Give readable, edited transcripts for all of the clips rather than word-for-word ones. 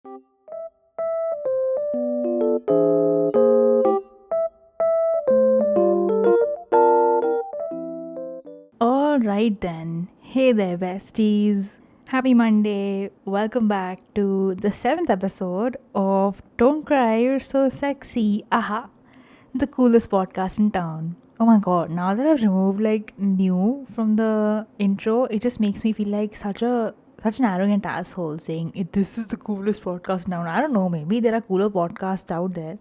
All right then. Hey there, besties. Happy Monday. Welcome back to the seventh episode of Don't Cry, You're So Sexy. Aha. The coolest podcast in town. Oh my god, now that I've removed like new from the intro, it just makes me feel like such an arrogant asshole saying this is the coolest podcast in town. I don't know, maybe there are cooler podcasts out there.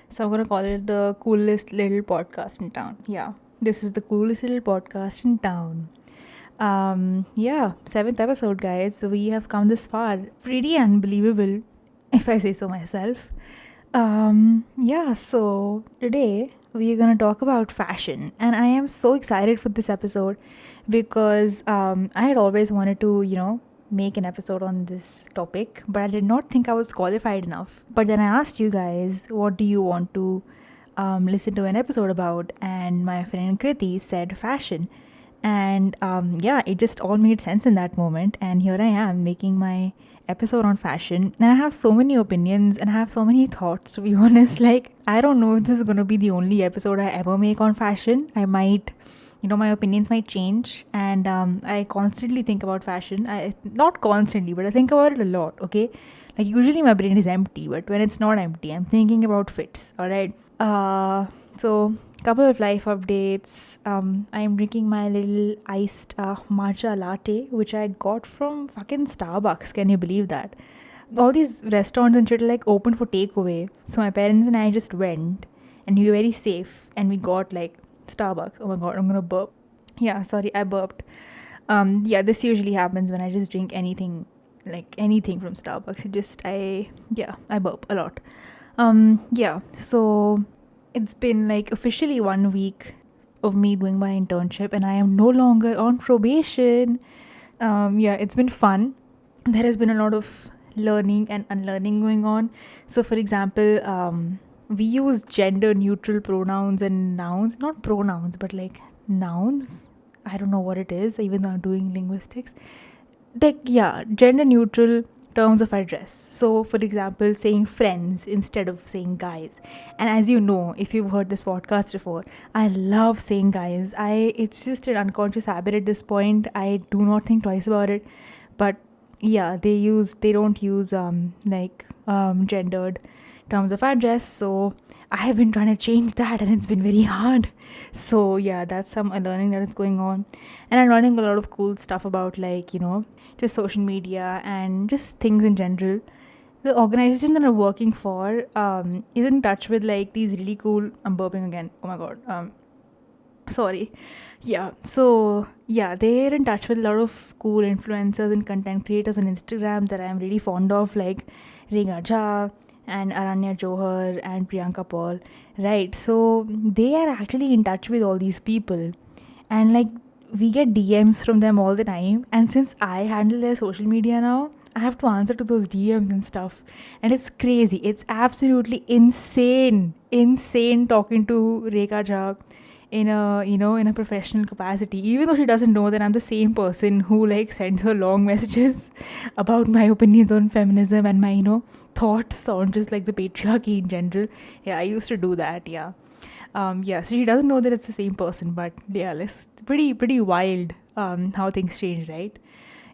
So I'm gonna call it the coolest little podcast in town. Yeah. This is the coolest little podcast in town. Yeah, seventh episode, guys. So we have come this far. Pretty unbelievable, if I say so myself. Yeah, so today we're gonna talk about fashion, and I am so excited for this episode because I had always wanted to, make an episode on this topic, but I did not think I was qualified enough. But then I asked you guys, what do you want to listen to an episode about? And my friend Kriti said fashion. And yeah, it just all made sense in that moment. And here I am making my episode on fashion. And I have so many opinions and I have so many thoughts, to be honest. Like, I don't know if this is going to be the only episode I ever make on fashion. I might, my opinions might change. And I constantly think about fashion. Not constantly, but I think about it a lot, okay? Like, usually my brain is empty, but when it's not empty, I'm thinking about fits, all right? So couple of life updates. I'm drinking my little iced matcha latte, which I got from fucking Starbucks. Can you believe that? All these restaurants and shit are like open for takeaway. So my parents and I just went, and we were very safe, and we got like Starbucks. Oh my god, I'm gonna burp. Yeah, sorry, I burped. Yeah, this usually happens when I just drink anything, like anything from Starbucks. I burp a lot. Yeah, so it's been like officially 1 week of me doing my internship, and I am no longer on probation. Yeah, it's been fun. There has been a lot of learning and unlearning going on. So, for example, we use gender neutral pronouns and nouns, not pronouns, but like nouns. I don't know what it is, even though I'm doing linguistics. Like, yeah, gender neutral terms of address. So, for example, saying friends instead of saying guys. And as you know, if you've heard this podcast before, I love saying guys. It's just an unconscious habit at this point. I do not think twice about it. But yeah, they don't use gendered terms of address. So I have been trying to change that, and it's been very hard. So yeah, that's some learning that is going on. And I'm learning a lot of cool stuff about just social media and just things in general. The organization that I'm working for is in touch with like these really cool. I'm burping again. Oh my god. Sorry. Yeah. So yeah, they're in touch with a lot of cool influencers and content creators on Instagram that I'm really fond of, like Rega Jha and Aranya Johar and Priyanka Paul. Right. So they are actually in touch with all these people, and like we get DMs from them all the time. And since I handle their social media now, I have to answer to those DMs and stuff. And it's crazy. It's absolutely insane. Insane talking to Rekha Jha in a professional capacity, even though she doesn't know that I'm the same person who like sends her long messages about my opinions on feminism and my thoughts on just like the patriarchy in general. Yeah, I used to do that. Yeah. Yeah, so she doesn't know that it's the same person, but yeah, it's pretty wild how things change, right?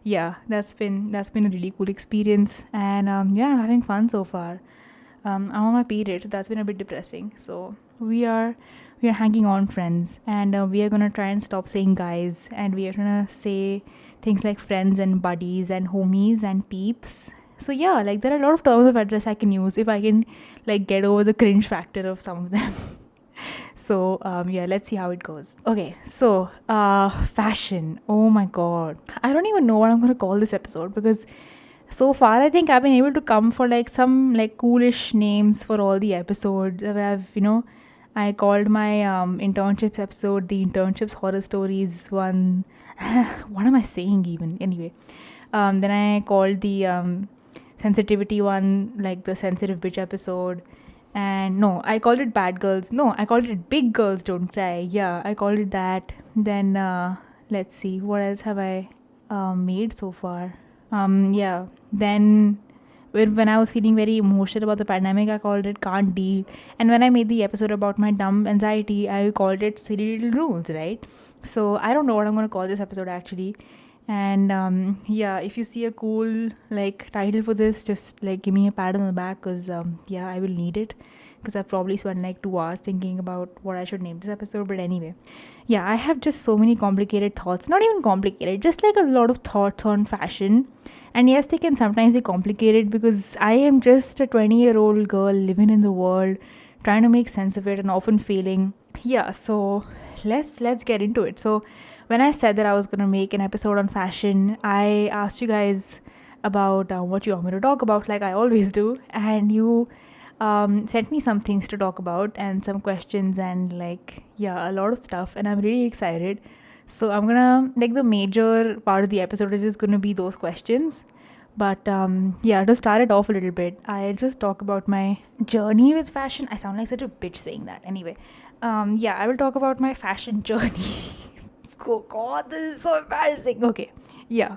Yeah, that's been a really cool experience, and yeah, I'm having fun so far. I'm on my period, so that's been a bit depressing. So we are hanging on, friends, and we are gonna try and stop saying guys, and we are gonna say things like friends and buddies and homies and peeps. So yeah, like there are a lot of terms of address I can use if I can like get over the cringe factor of some of them. So yeah, let's see how it goes. Okay, so fashion. Oh my god, I don't even know what I'm gonna call this episode, because so far I think I've been able to come for like some like coolish names for all the episodes. I called my internships episode the internships horror stories one. What am I saying even? Anyway, then I called the sensitivity one like the sensitive bitch episode. And no, I called it bad girls. No, I called it big girls don't cry. Yeah, I called it that. Then let's see, what else have I made so far? Yeah. Then When I was feeling very emotional about the pandemic, I called it Can't Deal. And when I made the episode about my dumb anxiety, I called it Silly Little Rules, right? So I don't know what I'm going to call this episode actually. And yeah, if you see a cool like title for this, just like give me a pat on the back because yeah, I will need it because I've probably spent like 2 hours thinking about what I should name this episode. But anyway, yeah, I have just so many complicated thoughts. Not even complicated, just like a lot of thoughts on fashion. And yes, they can sometimes be complicated because I am just a 20-year-old girl living in the world, trying to make sense of it and often failing. Yeah, so let's get into it. So when I said that I was going to make an episode on fashion, I asked you guys about what you want me to talk about, like I always do, and you sent me some things to talk about and some questions and like yeah, a lot of stuff, and I'm really excited. So I'm gonna like the major part of the episode is just gonna be those questions. But yeah, to start it off a little bit, I just talk about my journey with fashion. I sound like such a bitch saying that. Anyway, yeah, I will talk about my fashion journey. Oh God, this is so embarrassing. Okay, yeah.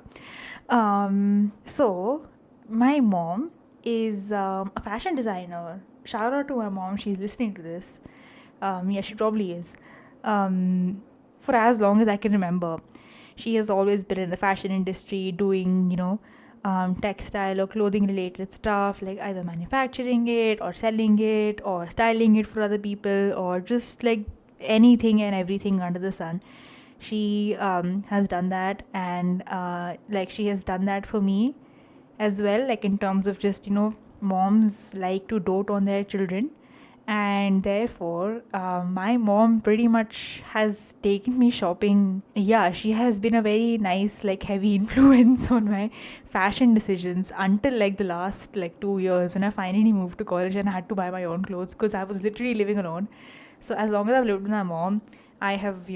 So my mom is a fashion designer. Shout out to my mom. She's listening to this. Yeah, she probably is. For as long as I can remember, she has always been in the fashion industry doing, textile or clothing related stuff, like either manufacturing it or selling it or styling it for other people or just like anything and everything under the sun. She has done that, and like she has done that for me as well, like in terms of just moms like to dote on their children, and therefore my mom pretty much has taken me shopping. Yeah, she has been a very nice like heavy influence on my fashion decisions until like the last like 2 years when I finally moved to college and I had to buy my own clothes because I was literally living alone. So as long as I've lived with my mom, I have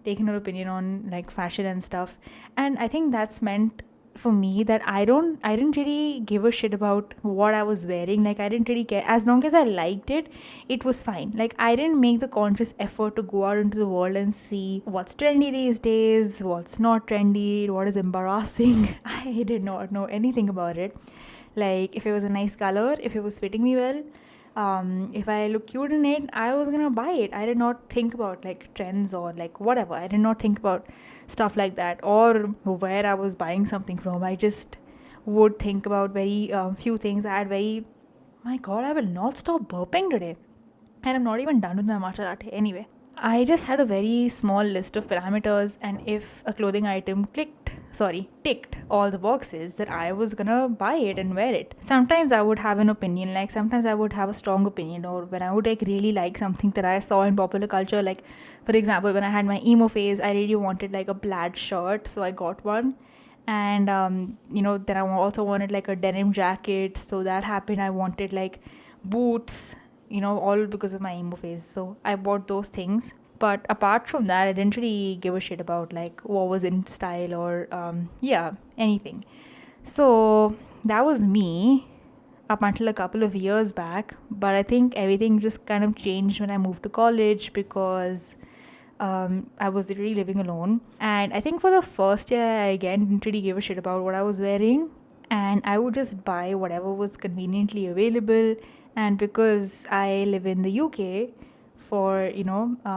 taken her opinion on like fashion and stuff, and I think that's meant for me that I didn't really give a shit about what I was wearing. Like I didn't really care. As long as I liked it, it was fine. Like I didn't make the conscious effort to go out into the world and see what's trendy these days, what's not trendy, what is embarrassing. I did not know anything about it. Like if it was a nice color, if it was fitting me well, if I look cute in it, I was gonna buy it. I did not think about like trends or like whatever. I did not think about stuff like that or where I was buying something from. I just would think about very few things. I had very, my God, I will not stop burping today. And I'm not even done with my matcha latte. Anyway, I just had a very small list of parameters, and if a clothing item ticked all the boxes, that I was gonna buy it and wear it. Sometimes I would have an opinion, like sometimes I would have a strong opinion, or when I would like really like something that I saw in popular culture. Like for example, when I had my emo phase, I really wanted like a plaid shirt, so I got one. And then I also wanted like a denim jacket, so that happened. I wanted like boots, all because of my emo phase. So I bought those things. But apart from that, I didn't really give a shit about like what was in style or yeah, anything. So that was me up until a couple of years back. But I think everything just kind of changed when I moved to college because I was literally living alone. And I think for the first year, I again didn't really give a shit about what I was wearing. And I would just buy whatever was conveniently available. And because I live in the UK for,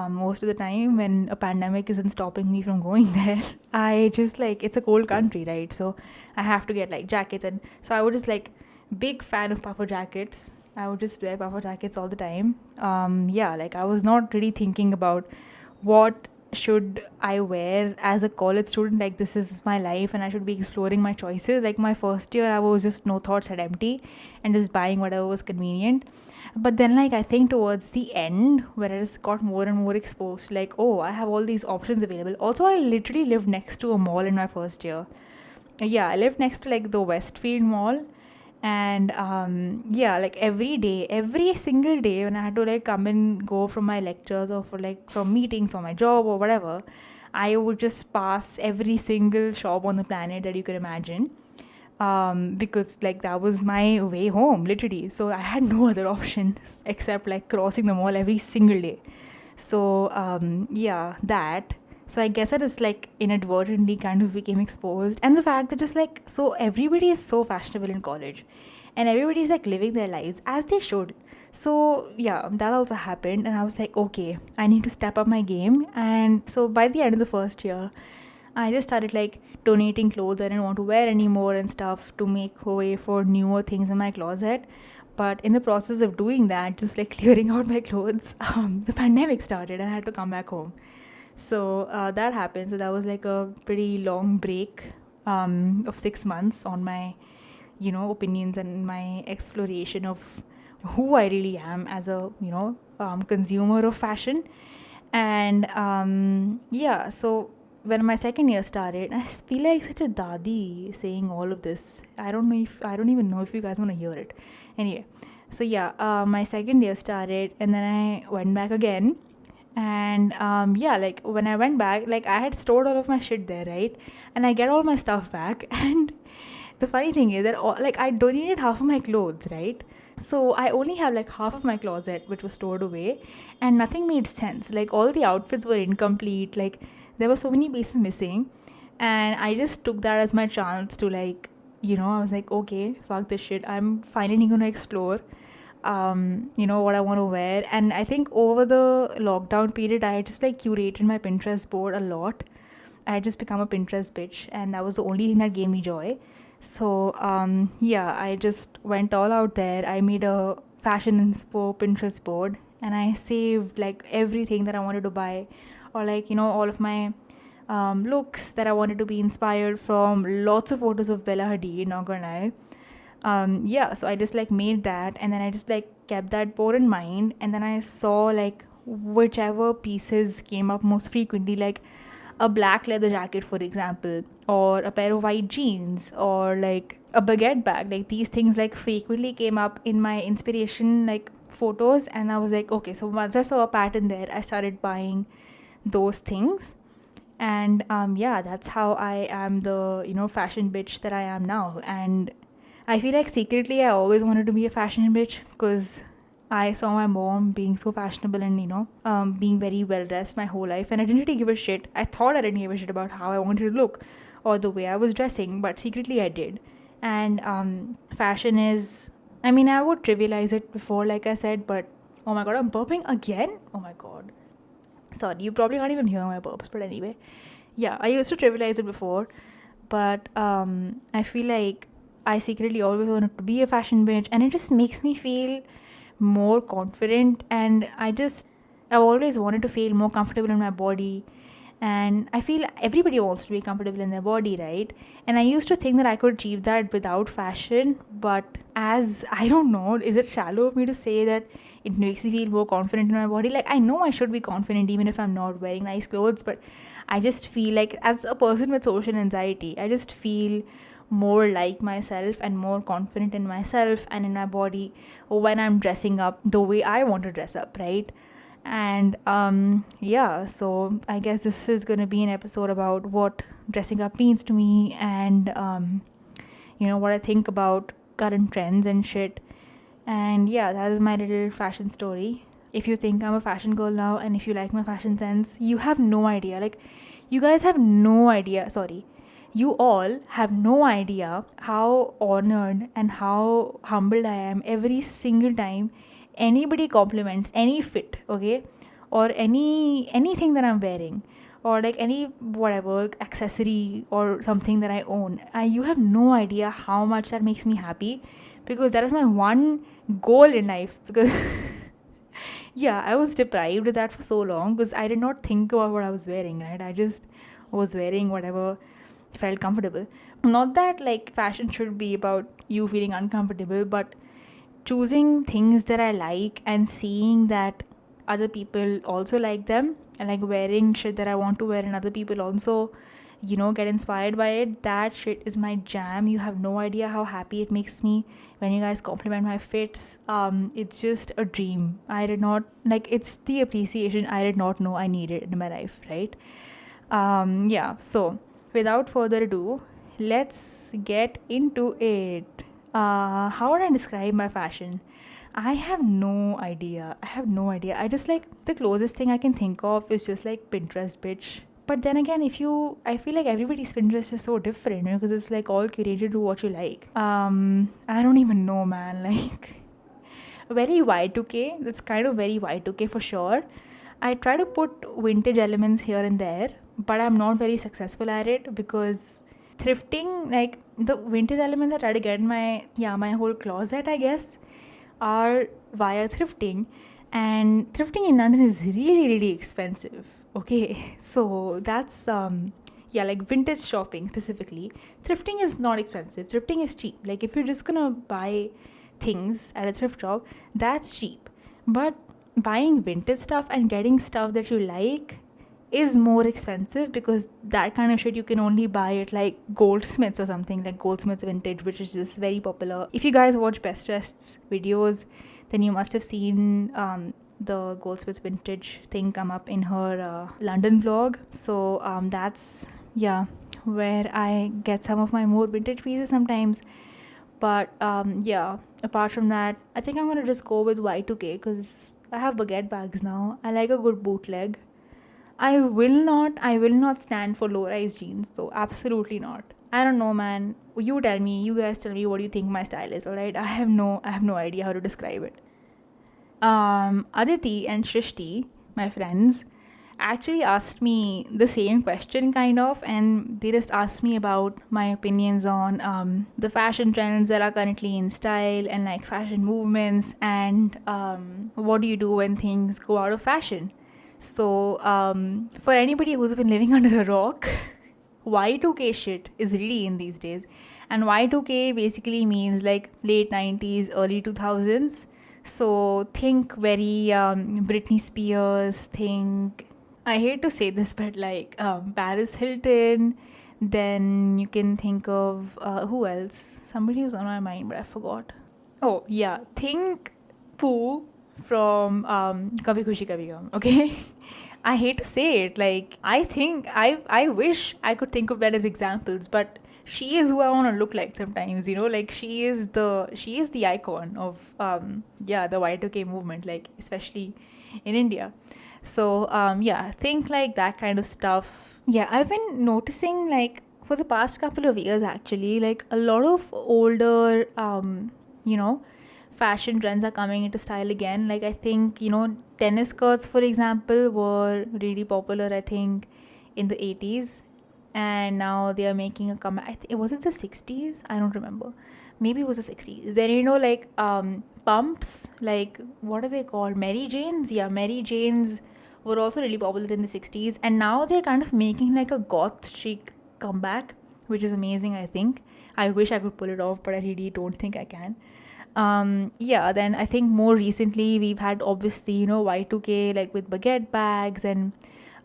most of the time when a pandemic isn't stopping me from going there, I just like, it's a cold country, right? So I have to get like jackets. And so I would just like, big fan of puffer jackets. I would just wear puffer jackets all the time. Yeah, like I was not really thinking about what should I wear as a college student. Like this is my life and I should be exploring my choices. Like my first year I was just no thoughts at empty and just buying whatever was convenient. But then like I think towards the end where I just got more and more exposed, like oh, I have all these options available. Also, I literally lived next to a mall in my first year. Yeah, I lived next to like the Westfield Mall. And yeah, like every single day when I had to like come and go from my lectures or for like from meetings or my job or whatever, I would just pass every single shop on the planet that you could imagine, because like that was my way home literally. So I had no other options except like crossing the mall every single day. So yeah, that. So I guess I just like inadvertently kind of became exposed. And the fact that just like, so everybody is so fashionable in college. and everybody's like living their lives as they should. So yeah, that also happened, and I was like, okay, I need to step up my game. And so by the end of the first year, I just started like donating clothes I didn't want to wear anymore and stuff to make way for newer things in my closet. But in the process of doing that, just like clearing out my clothes, the pandemic started and I had to come back home. So that happened. So that was like a pretty long break of 6 months on my, opinions and my exploration of who I really am as a, consumer of fashion. And yeah, so when my second year started, I feel like such a dadi saying all of this. I don't even know if you guys want to hear it. Anyway, so yeah, my second year started, and then I went back again. And yeah, like when I went back, like I had stored all of my shit there, right? And I get all my stuff back, and the funny thing is that like I donated half of my clothes, right? So I only have like half of my closet which was stored away, and nothing made sense. Like all the outfits were incomplete. Like there were so many pieces missing, and I just took that as my chance to like, I was like, okay, fuck this shit. I'm finally gonna explore, what I want to wear. And I think over the lockdown period, I just like curated my Pinterest board a lot. I had just become a Pinterest bitch, and that was the only thing that gave me joy. So yeah, I just went all out there. I made a fashion inspo Pinterest board, and I saved like everything that I wanted to buy, or like all of my looks that I wanted to be inspired from. Lots of photos of Bella Hadid, not gonna lie. Yeah, so I just like made that, and then I just like kept that board in mind, and then I saw like whichever pieces came up most frequently, like a black leather jacket, for example, or a pair of white jeans, or like a baguette bag. Like these things like frequently came up in my inspiration like photos, and I was like, okay, so once I saw a pattern there, I started buying those things. And yeah, that's how I am the fashion bitch that I am now. And I feel like secretly I always wanted to be a fashion bitch, because I saw my mom being so fashionable and being very well dressed my whole life, and I didn't really give a shit. I thought I didn't give a shit about how I wanted to look or the way I was dressing, but secretly I did. And fashion is, I mean, I would trivialize it before, like I said, but oh my god, I'm burping again. Oh my god, sorry, you probably can't even hear my burps, but anyway, yeah, I used to trivialize it before, but I feel like I secretly always wanted to be a fashion bitch, and it just makes me feel more confident. And I've always wanted to feel more comfortable in my body, and I feel everybody wants to be comfortable in their body, right? And I used to think that I could achieve that without fashion, but as I don't know, is it shallow of me to say that it makes me feel more confident in my body? Like I know I should be confident even if I'm not wearing nice clothes, but I just feel like as a person with social anxiety, I just feel more like myself and more confident in myself and in my body when I'm dressing up the way I want to dress up, right? And yeah, so I guess this is going to be an episode about what dressing up means to me, and what I think about current trends and shit. And yeah, that is my little fashion story. If you think I'm a fashion girl now, and if you like my fashion sense, you have no idea. Like, you guys have no idea. Sorry, you all have no idea how honored and how humbled I am every single time anybody compliments any fit, okay, or anything that I'm wearing, or like any whatever accessory or something that I own. You have no idea how much that makes me happy, because that is my one goal in life. Because yeah, I was deprived of that for so long because I did not think about what I was wearing, right? I just was wearing whatever felt comfortable. Not that like fashion should be about you feeling uncomfortable, but choosing things that I like and seeing that other people also like them, and like wearing shit that I want to wear and other people also get inspired by it. That shit is my jam. You have no idea how happy it makes me when you guys compliment my fits. It's just a dream. I did not like, it's the appreciation I did not know I needed in my life, right? Yeah, so without further ado, let's get into it. How would I describe my fashion? I have no idea. I just like, the closest thing I can think of is just like Pinterest bitch. But then again, I feel like everybody's Pinterest is so different, because it's like all curated to what you like. I don't even know, man. Like, very Y2K. That's kind of very Y2K for sure. I try to put vintage elements here and there, but I'm not very successful at it, because thrifting, like the vintage elements I try to get in my whole closet, I guess, are via thrifting. And thrifting in London is really, really expensive. Okay, so that's like vintage shopping specifically. Thrifting is not expensive. Thrifting is cheap. Like, if you're just gonna buy things at a thrift shop, that's cheap. But buying vintage stuff and getting stuff that you like is more expensive, because that kind of shit you can only buy at like Goldsmiths or something, like Goldsmiths Vintage, which is just very popular. If you guys watch Best Dressed videos, then you must have seen the Goldsmiths Vintage thing come up in her London vlog. So that's where I get some of my more vintage pieces sometimes. But apart from that, I think I'm gonna just go with Y2K, because I have baguette bags now. I like a good bootleg. I will not stand for low-rise jeans, so absolutely not. I don't know, man. You guys tell me what you think my style is, alright? I have no idea how to describe it. Aditi and Shrishti, my friends, actually asked me the same question, kind of, and they just asked me about my opinions on the fashion trends that are currently in style, and like fashion movements, and what do you do when things go out of fashion. So for anybody who's been living under a rock, Y2K shit is really in these days. And Y2K basically means like late 90s, early 2000s. So think very Britney Spears, I hate to say this, but like Paris Hilton. Then you can think of who else? Somebody was on my mind, but I forgot. Oh yeah, think Pooh from Kabhi Khushi Kabhi Gum. Okay, I hate to say it. Like, I wish I could think of better examples, but she is who I want to look like sometimes. Like she is the icon of the Y2K movement, like especially in India. So think like that kind of stuff. Yeah, I've been noticing, like, for the past couple of years actually, like a lot of older fashion trends are coming into style again. Like, I think, tennis skirts, for example, were really popular, I think, in the 80s. And now they are making a comeback. Was it the 60s? I don't remember. Maybe it was the 60s. Then, like, pumps, like, what are they called? Mary Janes? Yeah, Mary Janes were also really popular in the 60s. And now they're kind of making, like, a goth chic comeback, which is amazing, I think. I wish I could pull it off, but I really don't think I can. Then I think more recently we've had, obviously, Y2K, like with baguette bags and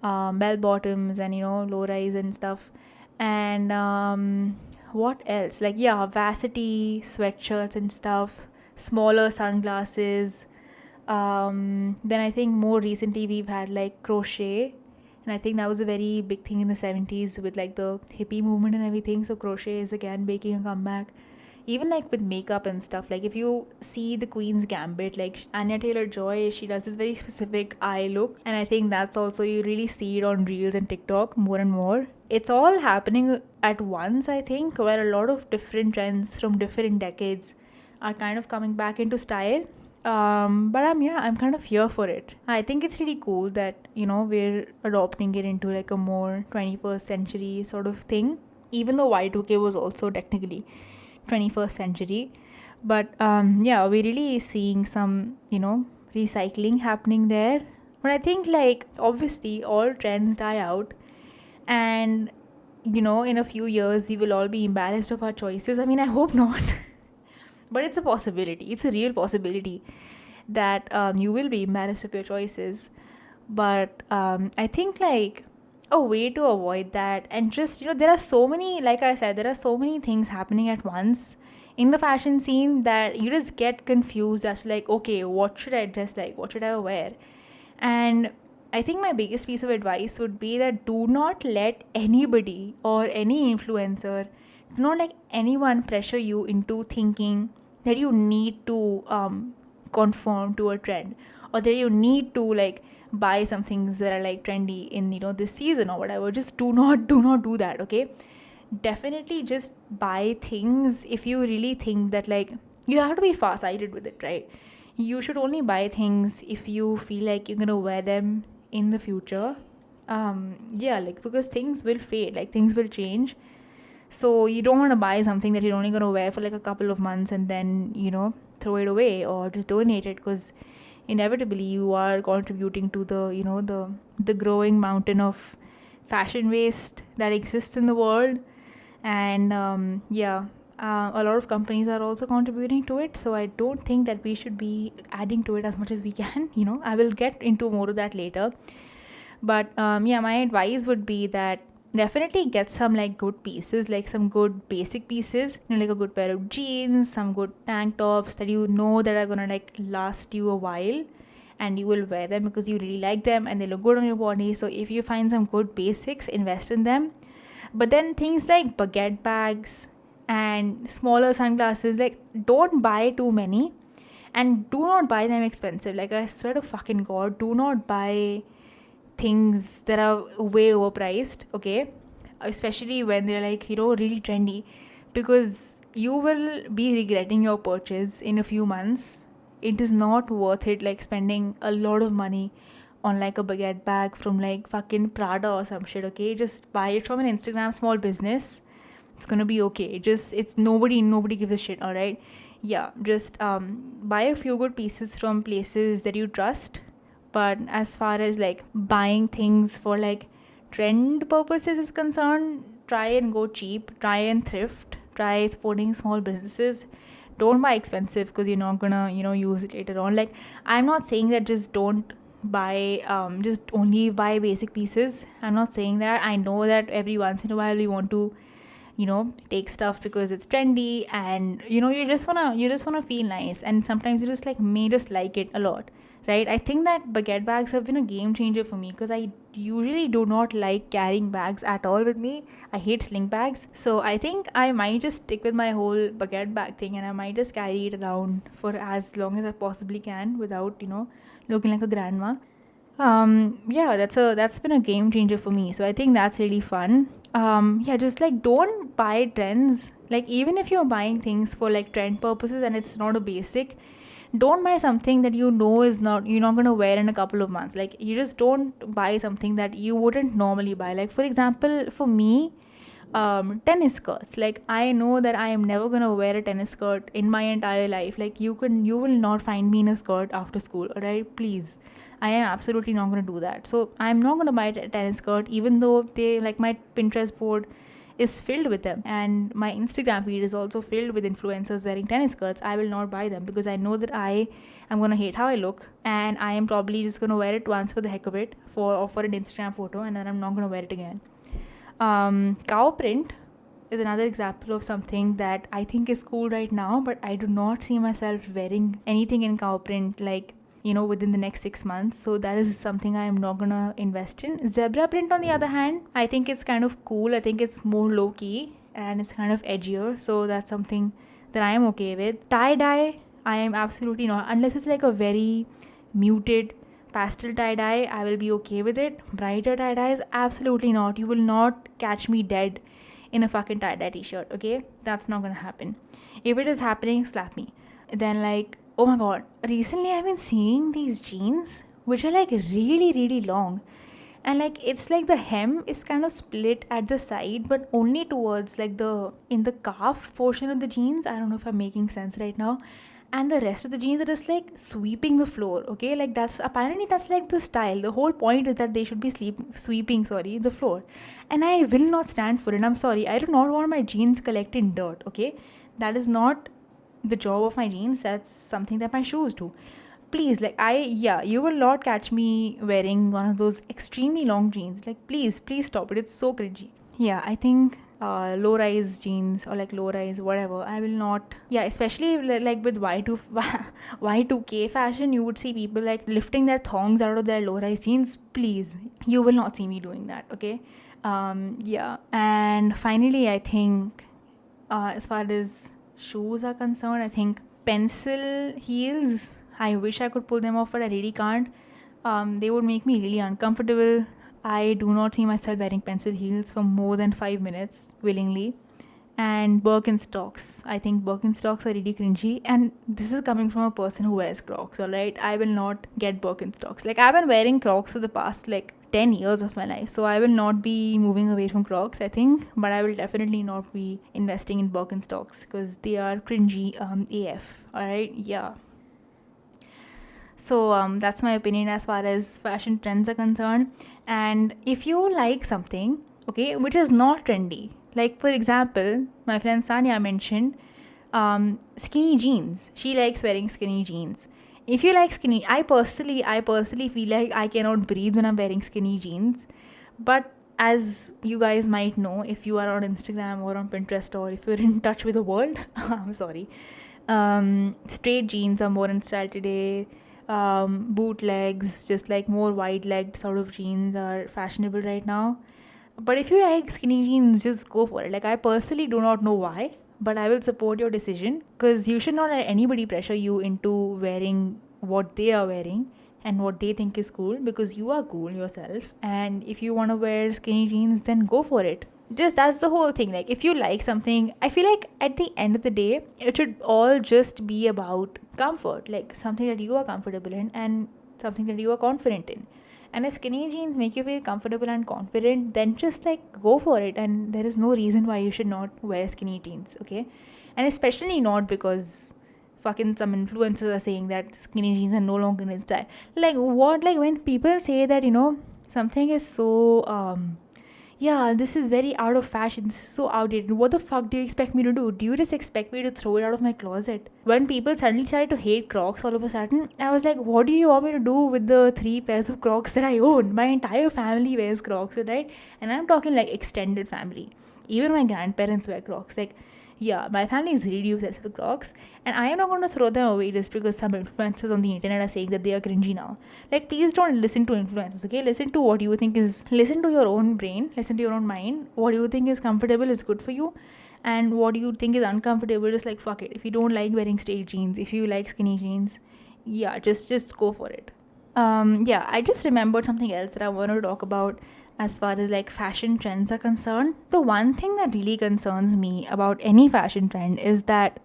bell bottoms and, low rise and stuff. And what else? Like, varsity sweatshirts and stuff, smaller sunglasses. Then I think more recently we've had like crochet, and I think that was a very big thing in the 70s with like the hippie movement and everything. So crochet is again making a comeback. Even like with makeup and stuff, like if you see the Queen's Gambit, like Anya Taylor-Joy, she does this very specific eye look, and I think that's also, you really see it on Reels and TikTok more and more. It's all happening at once, I think, where a lot of different trends from different decades are kind of coming back into style. But I'm kind of here for it. I think it's really cool that, we're adopting it into like a more 21st century sort of thing, even though Y2K was also technically 21st century. But we're really seeing some, recycling happening there. But I think, like, obviously all trends die out, and in a few years we will all be embarrassed of our choices. I mean, I hope not. But it's a possibility. It's a real possibility that you will be embarrassed of your choices. But I think, like, a way to avoid that, and just, there are so many, like I said, there are so many things happening at once in the fashion scene that you just get confused as to, like, okay, what should I dress like? What should I wear? And I think my biggest piece of advice would be that do not let anybody or any influencer, do not let anyone pressure you into thinking that you need to conform to a trend, or that you need to like buy some things that are like trendy in this season or whatever. Just do not do that, okay? Definitely just buy things if you really think that like you have to be far-sighted with it, right? You should only buy things if you feel like you're gonna wear them in the future. Yeah, like because things will fade, like things will change. So you don't want to buy something that you're only going to wear for like a couple of months and then throw it away or just donate it, because inevitably you are contributing to the growing mountain of fashion waste that exists in the world. And a lot of companies are also contributing to it, so I don't think that we should be adding to it as much as we can. I will get into more of that later. But my advice would be that definitely get some like good pieces, like some good basic pieces, like a good pair of jeans, some good tank tops that that are gonna like last you a while, and you will wear them because you really like them and they look good on your body. So if you find some good basics, invest in them. But then things like baguette bags and smaller sunglasses, like don't buy too many, and do not buy them expensive. Like I swear to fucking god, do not buy things that are way overpriced, okay? Especially when they're like really trendy, because you will be regretting your purchase in a few months. It is not worth it, like spending a lot of money on like a baguette bag from like fucking Prada or some shit, okay? Just buy it from an Instagram small business. It's gonna be okay. It's nobody gives a shit, all right? Yeah, just buy a few good pieces from places that you trust. But as far as like buying things for like trend purposes is concerned, try and go cheap, try and thrift, try supporting small businesses. Don't buy expensive because you're not gonna use it later on. Like, I'm not saying that just don't buy just only buy basic pieces. I'm not saying that. I know that every once in a while we want to take stuff because it's trendy, and you just wanna feel nice, and sometimes you just like may just like it a lot, right? I think that baguette bags have been a game changer for me, because I usually do not like carrying bags at all with me. I hate sling bags. So I think I might just stick with my whole baguette bag thing, and I might just carry it around for as long as I possibly can without looking like a grandma. That's been a game changer for me, so I think that's really fun. Just like don't buy trends. Like, even if you're buying things for like trend purposes and it's not a basic, don't buy something that is not you're not going to wear in a couple of months. Like, you just don't buy something that you wouldn't normally buy. Like, for example, for me, tennis skirts, like I know that I am never gonna wear a tennis skirt in my entire life. Like, you will not find me in a skirt after school, alright? Please, I am absolutely not gonna do that. So I'm not gonna buy a tennis skirt, even though they like my Pinterest board is filled with them, and my Instagram feed is also filled with influencers wearing tennis skirts. I will not buy them because I know that I am gonna hate how I look, and I am probably just gonna wear it once for the heck of it, for an Instagram photo, and then I'm not gonna wear it again. Cow print is another example of something that I think is cool right now, but I do not see myself wearing anything in cow print like within the next 6 months. So that is something I am not gonna invest in. Zebra print, on the other hand, I think it's kind of cool. I think it's more low key and it's kind of edgier, so that's something that I am okay with. Tie dye, I am absolutely not, unless it's like a very muted pastel tie-dye, I will be okay with it. Brighter tie-dyes, absolutely not. You will not catch me dead in a fucking tie-dye t-shirt, okay? That's not gonna happen. If it is happening, slap me. Then, like, oh my god, recently I've been seeing these jeans which are like really, really long. And like, it's like the hem is kind of split at the side, but only towards like in the calf portion of the jeans. I don't know if I'm making sense right now. And the rest of the jeans are just like sweeping the floor, okay? Like, that's like the style. The whole point is that they should be sweeping the floor, and I will not stand for it. I'm sorry, I do not want my jeans collecting dirt, okay? That is not the job of my jeans. That's something that my shoes do. Please, like, you will not catch me wearing one of those extremely long jeans. Like, please stop it. It's so cringy. Yeah, I think low rise jeans, or like low rise whatever, I will not. Yeah, especially like with Y2K fashion, you would see people like lifting their thongs out of their low rise jeans. Please, you will not see me doing that, okay? And finally, I think as far as shoes are concerned, I think pencil heels I wish I could pull them off, but I really can't. They would make me really uncomfortable. I do not see myself wearing pencil heels for more than 5 minutes willingly. And Birkenstocks. I think Birkenstocks are really cringy. And this is coming from a person who wears Crocs, alright? I will not get Birkenstocks. Like, I've been wearing Crocs for the past, 10 years of my life. So I will not be moving away from Crocs, I think. But I will definitely not be investing in Birkenstocks because they are cringy AF, alright? Yeah. So that's my opinion as far as fashion trends are concerned. And if you like something, okay, which is not trendy, like for example, my friend Sanya mentioned skinny jeans. She likes wearing skinny jeans. If you like skinny, I personally feel like I cannot breathe when I'm wearing skinny jeans. But as you guys might know, if you are on Instagram or on Pinterest or if you're in touch with the world, I'm sorry. Straight jeans are more in style today. Bootlegs, just like more wide-legged sort of jeans are fashionable right now. But if you like skinny jeans, just go for it. Like, I personally do not know why, but I will support your decision because you should not let anybody pressure you into wearing what they are wearing and what they think is cool, because you are cool yourself. And if you want to wear skinny jeans, then go for it. Just that's the whole thing. Like, if you like something, I feel like at the end of the day, it should all just be about comfort, like something that you are comfortable in and something that you are confident in. And if skinny jeans make you feel comfortable and confident, then just go for it. And there is no reason why you should not wear skinny jeans, okay? And especially not because fucking some influencers are saying that skinny jeans are no longer in style. Like, what? Like, when people say that, something is so yeah, this is very out of fashion, this is so outdated, what the fuck do you expect me to do? Do you just expect me to throw it out of my closet? When people suddenly started to hate Crocs all of a sudden, I was like, what do you want me to do with the 3 pairs of Crocs that I own? My entire family wears Crocs, right? And I'm talking like extended family. Even my grandparents wear Crocs. Like, yeah, my family is really obsessed with Crocs, and I am not going to throw them away just because some influencers on the internet are saying that they are cringy now. Like, please don't listen to influencers, okay? Listen to what you think is, listen to your own brain, listen to your own mind. What you think is comfortable is good for you, and what you think is uncomfortable, just fuck it. If you don't like wearing straight jeans, if you like skinny jeans, yeah, just go for it. Yeah, I just remembered something else that I want to talk about as far as fashion trends are concerned. The one thing that really concerns me about any fashion trend is that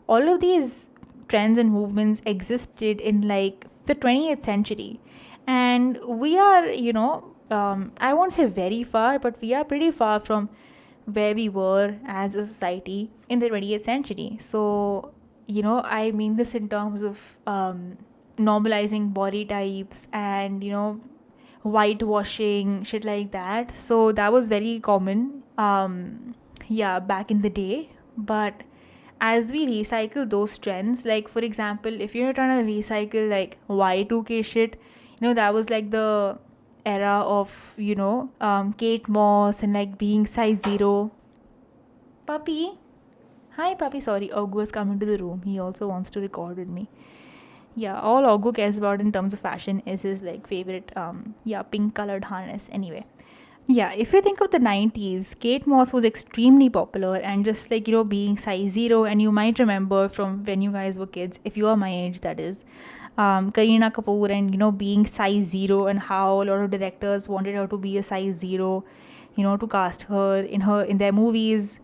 all of these trends and movements existed in the 20th century, and we are, I won't say very far, but we are pretty far from where we were as a society in the 20th century. So, I mean this in terms of normalizing body types and whitewashing, shit like that. So that was very common yeah, back in the day. But as we recycle those trends, for example, if you're trying to recycle Y2K shit, that was the era of Kate Moss and being size 0. Puppy, hi puppy. Sorry, Ogu has come into the room. He also wants to record with me. Yeah, all Ogu cares about in terms of fashion is his favorite pink colored harness. Anyway, yeah, if you think of the 90s, Kate Moss was extremely popular, and just being size 0. And you might remember from when you guys were kids, if you are my age, that is, Kareena Kapoor, and being size 0, and how a lot of directors wanted her to be a size 0, to cast her in their movies.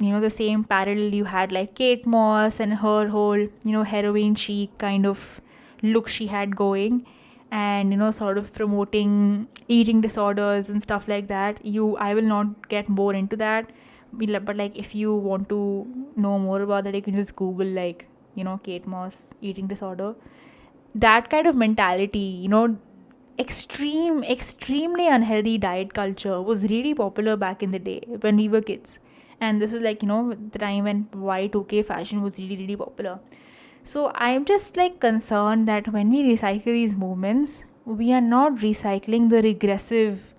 The same parallel you had Kate Moss and her whole, heroine chic kind of look she had going, and, sort of promoting eating disorders and stuff like that. I will not get more into that. But if you want to know more about that, you can just Google Kate Moss eating disorder. That kind of mentality, extremely unhealthy diet culture was really popular back in the day when we were kids. And this is the time when Y2K fashion was really, really popular. So I'm just concerned that when we recycle these movements, we are not recycling the regressive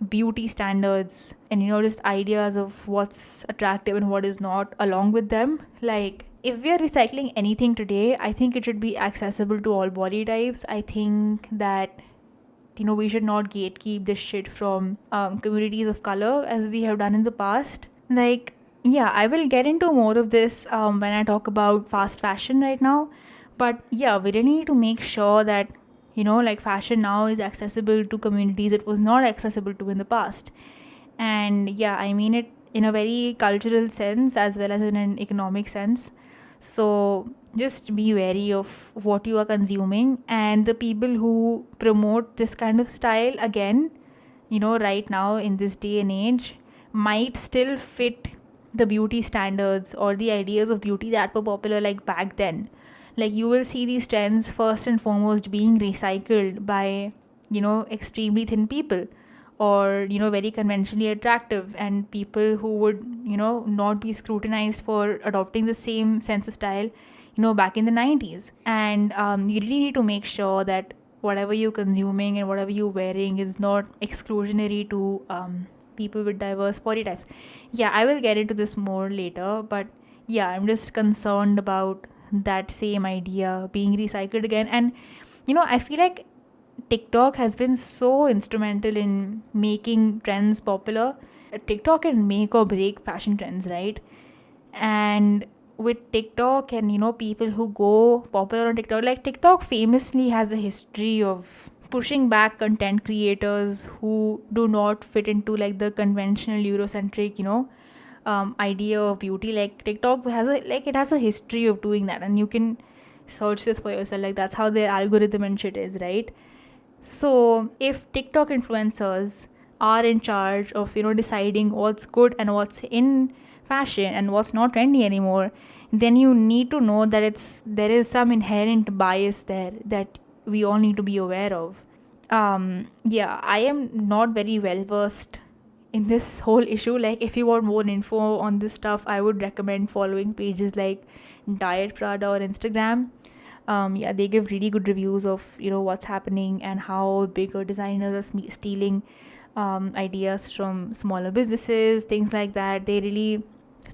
beauty standards and just ideas of what's attractive and what is not along with them. If we are recycling anything today, I think it should be accessible to all body types. I think that we should not gatekeep this shit from communities of color as we have done in the past. Yeah, I will get into more of this when I talk about fast fashion right now. But yeah, we really need to make sure that, like fashion now is accessible to communities it was not accessible to in the past. And yeah, I mean it in a very cultural sense as well as in an economic sense. So just be wary of what you are consuming, and the people who promote this kind of style, again, right now in this day and age, might still fit the beauty standards or the ideas of beauty that were popular like back then. Like you will see these trends first and foremost being recycled by, extremely thin people, or very conventionally attractive, and people who would not be scrutinized for adopting the same sense of style back in the 90s. And you really need to make sure that whatever you're consuming and whatever you're wearing is not exclusionary to people with diverse body types. Yeah, I will get into this more later, but yeah, I'm just concerned about that same idea being recycled again. And I feel like TikTok has been so instrumental in making trends popular. TikTok can make or break fashion trends, right? And with TikTok and people who go popular on TikTok, like TikTok famously has a history of pushing back content creators who do not fit into like the conventional Eurocentric, idea of beauty. Like TikTok has it has a history of doing that, and you can search this for yourself. Like that's how their algorithm and shit is, right? So if TikTok influencers are in charge of deciding what's good and what's in fashion and what's not trendy anymore, then you need to know that there is some inherent bias there that we all need to be aware of. Yeah, I am not very well versed in this whole issue. Like if you want more info on this stuff, I would recommend following pages like Diet Prada or Instagram. Yeah, they give really good reviews of what's happening and how bigger designers are stealing ideas from smaller businesses, things like that. They really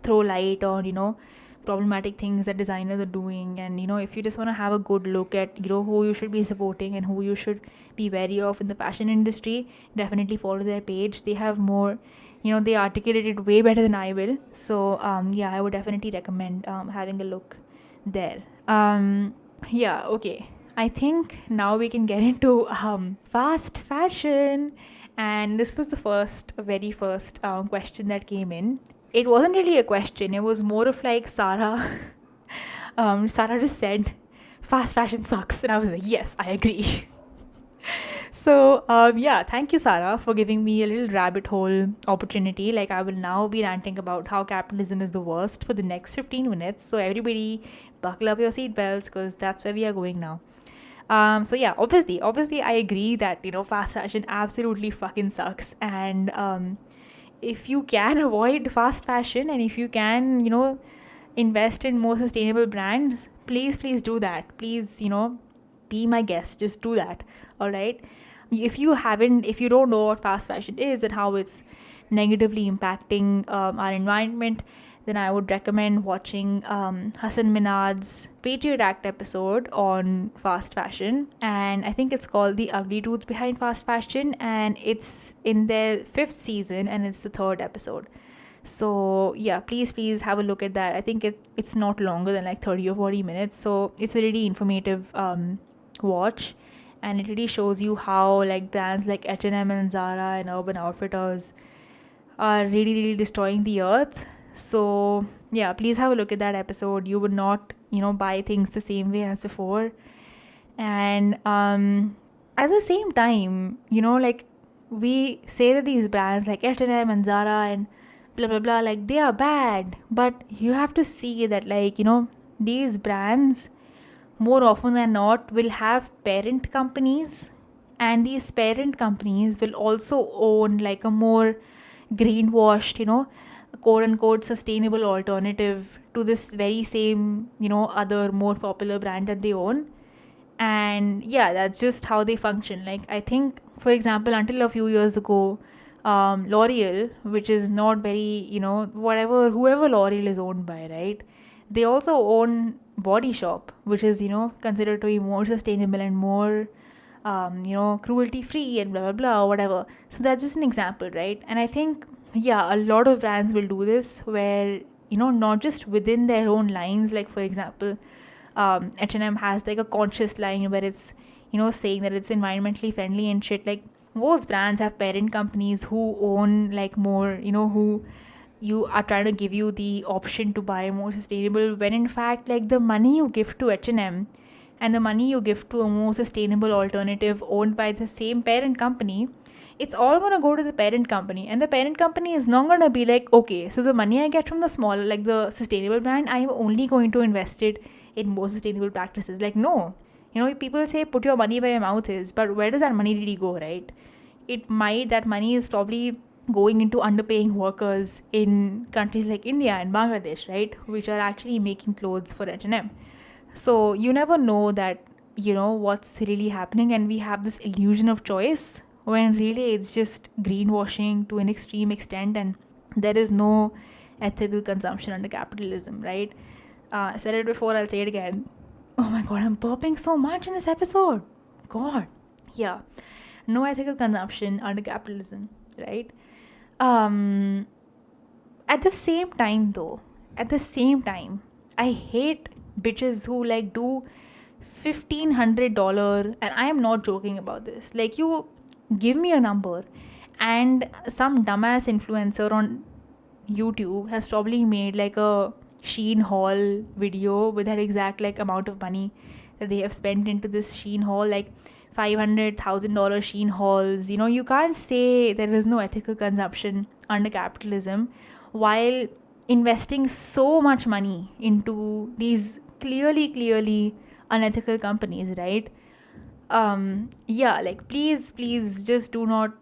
throw light on problematic things that designers are doing. And if you just want to have a good look at who you should be supporting and who you should be wary of in the fashion industry, definitely follow their page. They have more, they articulate it way better than I will. So yeah, I would definitely recommend having a look there. Yeah, okay. I think now we can get into fast fashion. And this was the very first question that came in. It wasn't really a question, it was more of like Sarah. Sarah just said, fast fashion sucks. And I was like, yes, I agree. So, yeah, thank you, Sarah, for giving me a little rabbit hole opportunity. Like, I will now be ranting about how capitalism is the worst for the next 15 minutes. So, everybody, buckle up your seatbelts because that's where we are going now. So yeah, obviously, I agree that fast fashion absolutely fucking sucks. And if you can avoid fast fashion and if you can, invest in more sustainable brands, please do that. Please, be my guest. Just do that. All right. If you don't know what fast fashion is and how it's negatively impacting our environment, then I would recommend watching Hassan Minad's Patriot Act episode on fast fashion. And I think it's called The Ugly Truth Behind Fast Fashion. And it's in their 5th season and it's the 3rd episode. So yeah, please have a look at that. I think it's not longer than like 30 or 40 minutes. So it's a really informative watch. And it really shows you how like brands like H&M and Zara and Urban Outfitters are really destroying the earth. So yeah, please have a look at that episode. You would not buy things the same way as before. And at the same time, like we say that these brands like H&M and Zara and blah blah blah, like they are bad, but you have to see that like these brands more often than not will have parent companies, and these parent companies will also own like a more greenwashed quote unquote sustainable alternative to this very same other more popular brand that they own. And yeah, that's just how they function. Like I think, for example, until a few years ago, L'Oreal, which is not very whoever L'Oreal is owned by, right, they also own Body Shop, which is considered to be more sustainable and more cruelty free and blah blah blah or whatever. So that's just an example, right? And I think yeah, a lot of brands will do this where not just within their own lines. Like for example, H&M has like a conscious line where it's, saying that it's environmentally friendly and shit. Like, most brands have parent companies who own like more, who you are trying to give you the option to buy more sustainable, when in fact, like, the money you give to H&M and the money you give to a more sustainable alternative owned by the same parent company, it's all going to go to the parent company, and the parent company is not going to be like, okay, so the money I get from the small, like the sustainable brand, I am only going to invest it in more sustainable practices. Like, no, people say put your money where your mouth is, but where does that money really go, right? That money is probably going into underpaying workers in countries like India and Bangladesh, right, which are actually making clothes for H&M. So you never know that, what's really happening, and we have this illusion of choice when really it's just greenwashing to an extreme extent, and there is no ethical consumption under capitalism, right? I said it before, I'll say it again. Oh my god, I'm burping so much in this episode. God. Yeah. No ethical consumption under capitalism, right? At the same time, though, I hate bitches who like do $1,500, and I am not joking about this. Like, you give me a number, and some dumbass influencer on YouTube has probably made like a Shein haul video with that exact like amount of money that they have spent into this Shein haul, like $500,000 Shein hauls. You can't say there is no ethical consumption under capitalism while investing so much money into these clearly unethical companies, right? Yeah, like, please just do not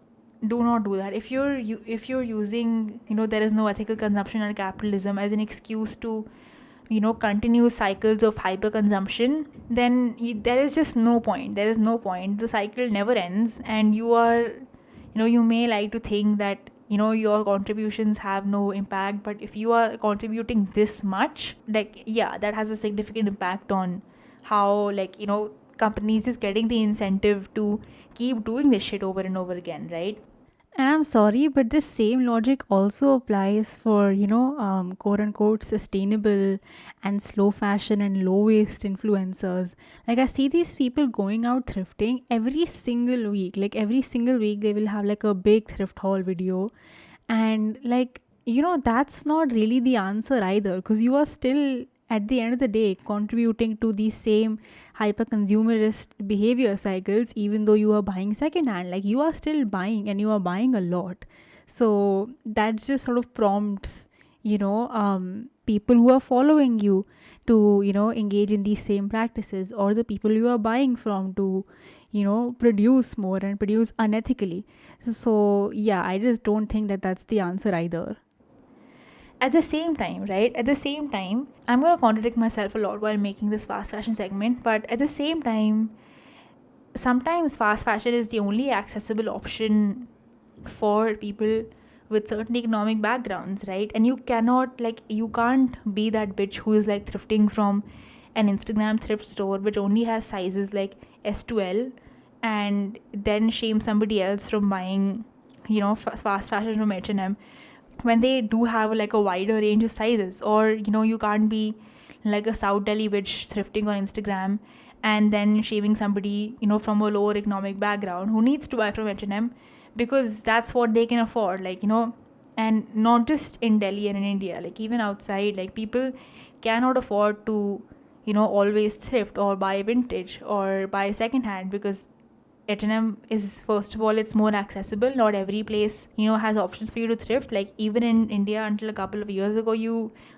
do that. If you're using, there is no ethical consumption under capitalism as an excuse to, continue cycles of hyper consumption, then there is just no point. The cycle never ends, and you may like to think that, your contributions have no impact, but if you are contributing this much, like, yeah, that has a significant impact on how, like, companies is getting the incentive to keep doing this shit over and over again, right? And I'm sorry, but this same logic also applies for, quote unquote, sustainable and slow fashion and low waste influencers. Like, I see these people going out thrifting every single week. Like, every single week, they will have like a big thrift haul video. And, like, that's not really the answer either, because you are still, at the end of the day, contributing to these same hyper consumerist behavior cycles, even though you are buying secondhand. Like, you are still buying, and you are buying a lot. So that just sort of prompts, people who are following you to, engage in these same practices, or the people you are buying from to, produce more and produce unethically. So yeah, I just don't think that that's the answer either. At the same time, right? At the same time, I'm going to contradict myself a lot while making this fast fashion segment, but at the same time, sometimes fast fashion is the only accessible option for people with certain economic backgrounds, right? And you can't be that bitch who is like thrifting from an Instagram thrift store which only has sizes like S to L, and then shame somebody else from buying, fast fashion from H&M when they do have like a wider range of sizes. Or, you can't be like a South Delhi bitch thrifting on Instagram and then shaming somebody, from a lower economic background who needs to buy from H&M because that's what they can afford, like, and not just in Delhi and in India, like, even outside, like, people cannot afford to, always thrift or buy vintage or buy secondhand because H&M is, first of all, it's more accessible. Not every place, has options for you to thrift. Like, even in India, until a couple of years ago,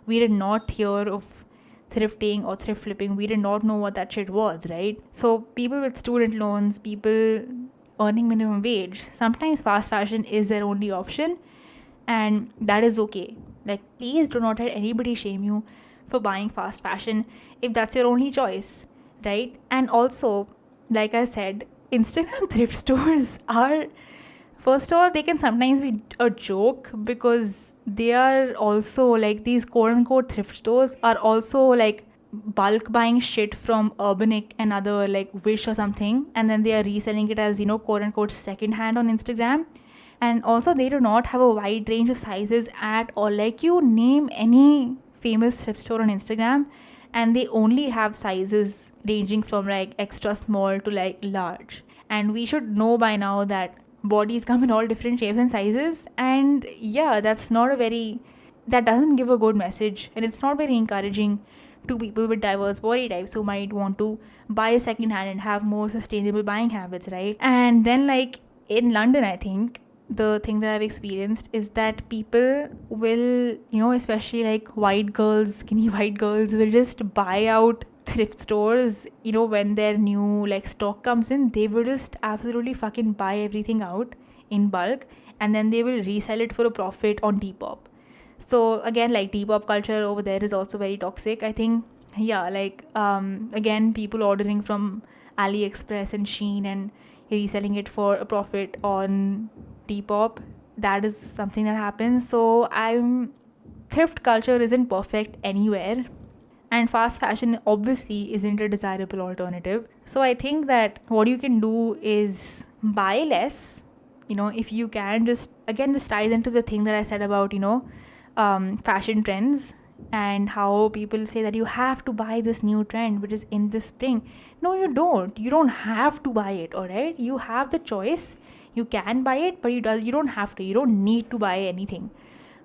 we did not hear of thrifting or thrift flipping. We did not know what that shit was, right? So people with student loans, people earning minimum wage, sometimes fast fashion is their only option, and that is okay. Like, please do not let anybody shame you for buying fast fashion if that's your only choice, right? And also, like I said, Instagram thrift stores are, first of all, they can sometimes be a joke because they are also like, these quote unquote thrift stores are also like bulk buying shit from Urbanic and other like Wish or something, and then they are reselling it as, quote unquote second hand on Instagram. And also, they do not have a wide range of sizes at all. Like, you name any famous thrift store on Instagram and they only have sizes ranging from like extra small to like large. And we should know by now that bodies come in all different shapes and sizes, and yeah, that doesn't give a good message, and it's not very encouraging to people with diverse body types who might want to buy second hand and have more sustainable buying habits, right? And then, like in London, I think the thing that I've experienced is that people will, especially like white girls, skinny white girls, will just buy out thrift stores, when their new like stock comes in. They will just absolutely fucking buy everything out in bulk, and then they will resell it for a profit on Depop. So again, like Depop culture over there is also very toxic, I think. Yeah, like again, people ordering from AliExpress and Shein and reselling it for a profit on Depop. That is something that happens. So I'm thrift culture isn't perfect anywhere, and fast fashion obviously isn't a desirable alternative. So I think that what you can do is buy less. If you can, just again, this ties into the thing that I said about fashion trends, and how people say that you have to buy this new trend which is in this spring. No, you don't have to buy it. All right, you have the choice. You can buy it, but you don't have to. You don't need to buy anything.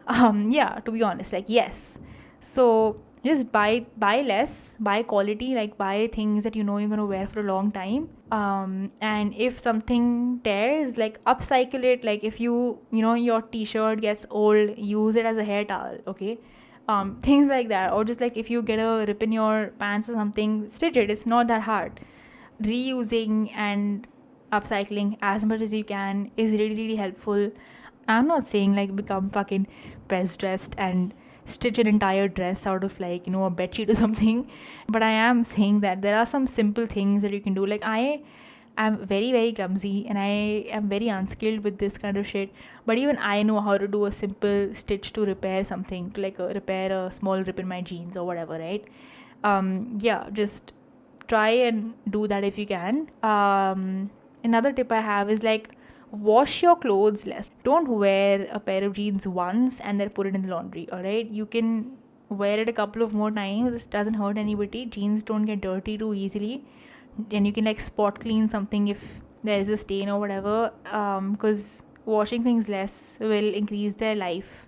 Yeah, to be honest, like, yes. So just buy less, buy quality, like buy things that you're going to wear for a long time. And if something tears, like upcycle it. Like if your t-shirt gets old, use it as a hair towel, okay? Things like that. Or just like if you get a rip in your pants or something, stitch it. It's not that hard. Reusing and upcycling as much as you can is really, really helpful. I'm not saying like become fucking best dressed and stitch an entire dress out of like a bedsheet or something, but I am saying that there are some simple things that you can do. Like I am very, very clumsy, and I am very unskilled with this kind of shit, but even I know how to do a simple stitch to repair something, to like repair a small rip in my jeans or whatever, right? Yeah, just try and do that if you can. Another tip I have is like wash your clothes less. Don't wear a pair of jeans once and then put it in the laundry, all right? You can wear it a couple of more times. This doesn't hurt anybody. Jeans don't get dirty too easily, and you can like spot clean something if there is a stain or whatever, because washing things less will increase their life.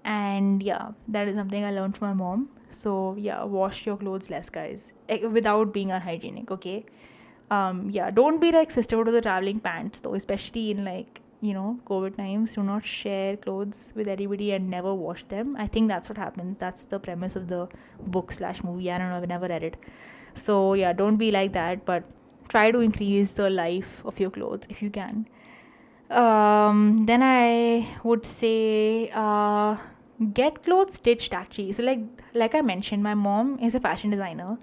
And yeah, that is something I learned from my mom. So yeah, wash your clothes less, guys, without being unhygienic, okay? Yeah, don't be like sister to the traveling pants though, especially in like COVID times. Do not share clothes with anybody and never wash them. I think that's what happens. That's the premise of the book/movie. I don't know, I've never read it. So yeah, don't be like that, but try to increase the life of your clothes if you can. Then I would say get clothes stitched, actually. So like I mentioned, my mom is a fashion designer,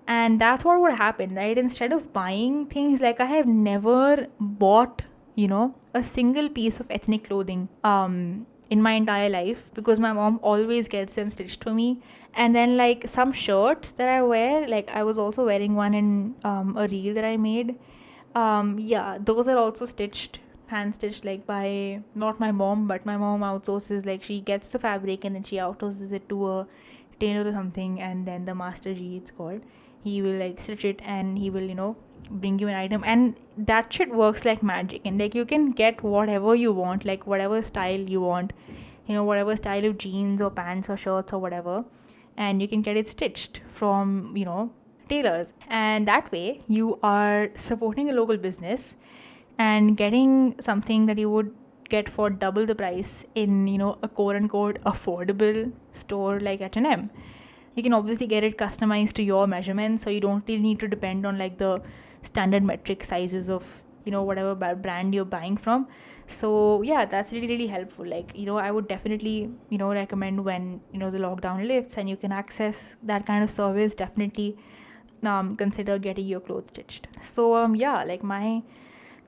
and that's what would happen, right? Instead of buying things, like I have never bought a single piece of ethnic clothing in my entire life, because my mom always gets them stitched for me. And then like some shirts that I wear, like I was also wearing one in a reel that I made. Yeah, those are also stitched, hand stitched, like by not my mom, but my mom outsources. Like she gets the fabric and then she outsources it to a tailor or something, and then the master G, it's called, he will like stitch it, and he will bring you an item, and that shit works like magic. And like you can get whatever you want, like whatever style you want, whatever style of jeans or pants or shirts or whatever, and you can get it stitched from tailors. And that way you are supporting a local business and getting something that you would get for double the price in a quote unquote affordable store like H&M. You can obviously get it customized to your measurements, so you don't really need to depend on like the standard metric sizes of whatever brand you're buying from. So yeah, that's really, really helpful. Like I would definitely recommend, when the lockdown lifts and you can access that kind of service, definitely consider getting your clothes stitched. So yeah, like my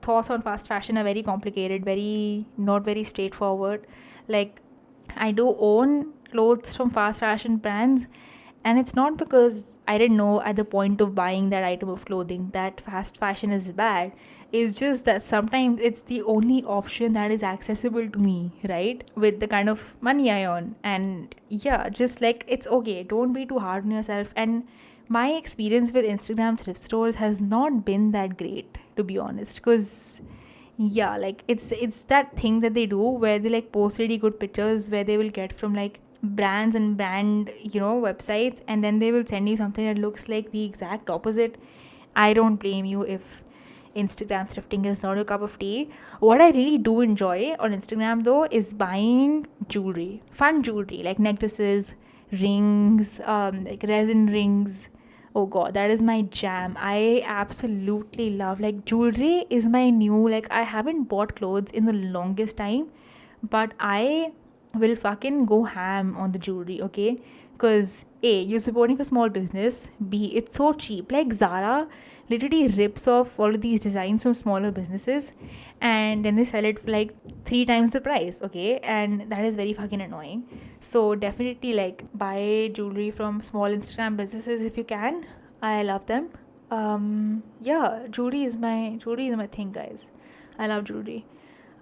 thoughts on fast fashion are very complicated, very not very straightforward. Like I do own clothes from fast fashion brands, And it's not because I didn't know at the point of buying that item of clothing that fast fashion is bad. It's just that sometimes it's the only option that is accessible to me, right? With the kind of money I earn. And yeah, just like it's okay. Don't be too hard on yourself. And my experience with Instagram thrift stores has not been that great, to be honest. Because yeah, like it's that thing that they do where they like post really good pictures where they will get from like brands and brand websites, and then they will send you something that looks like the exact opposite. I don't blame you if Instagram thrifting is not your cup of tea. What I really do enjoy on Instagram though is buying jewelry, fun jewelry like necklaces, rings, like resin rings. Oh god, that is my jam. I absolutely love, like, jewelry is my new, like, I haven't bought clothes in the longest time, but I will fucking go ham on the jewelry, okay? Because A, you're supporting a small business. B, it's so cheap. Like Zara literally rips off all of these designs from smaller businesses and then they sell it for like three times the price, okay? And that is very fucking annoying. So definitely like buy jewelry from small Instagram businesses if you can. I love them. Yeah, jewelry is my thing, guys. I love jewelry.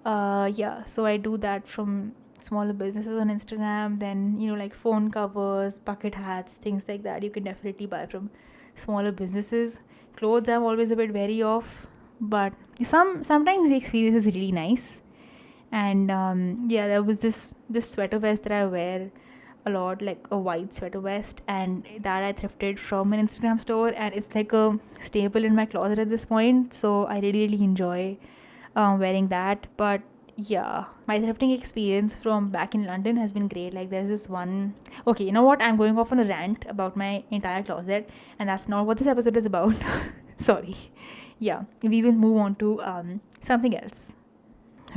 Yeah, so I do that from smaller businesses on Instagram. Then like phone covers, bucket hats, things like that you can definitely buy from smaller businesses. Clothes I'm always a bit wary of, but sometimes the experience is really nice. And yeah, there was this sweater vest that I wear a lot, like a white sweater vest, and that I thrifted from an Instagram store, and it's like a staple in my closet at this point. So I really enjoy wearing that. But yeah, my thrifting experience from back in London has been great. Like there's this one. Okay, you know what? I'm going off on a rant about my entire closet, and that's not what this episode is about. Sorry. Yeah, we will move on to something else.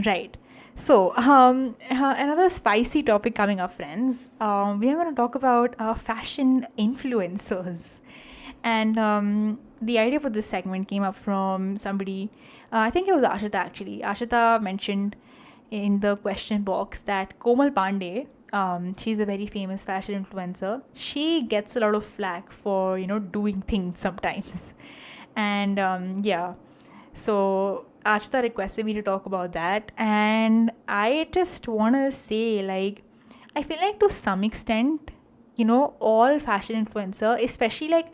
Right. So, another spicy topic coming up, friends. We are going to talk about fashion influencers. And the idea for this segment came up from somebody, I think it was Ashita actually. Ashita mentioned in the question box that Komal Pandey, she's a very famous fashion influencer. She gets a lot of flack for, doing things sometimes. And yeah, so Ashita requested me to talk about that, and I just want to say, like, I feel like to some extent, all fashion influencer, especially like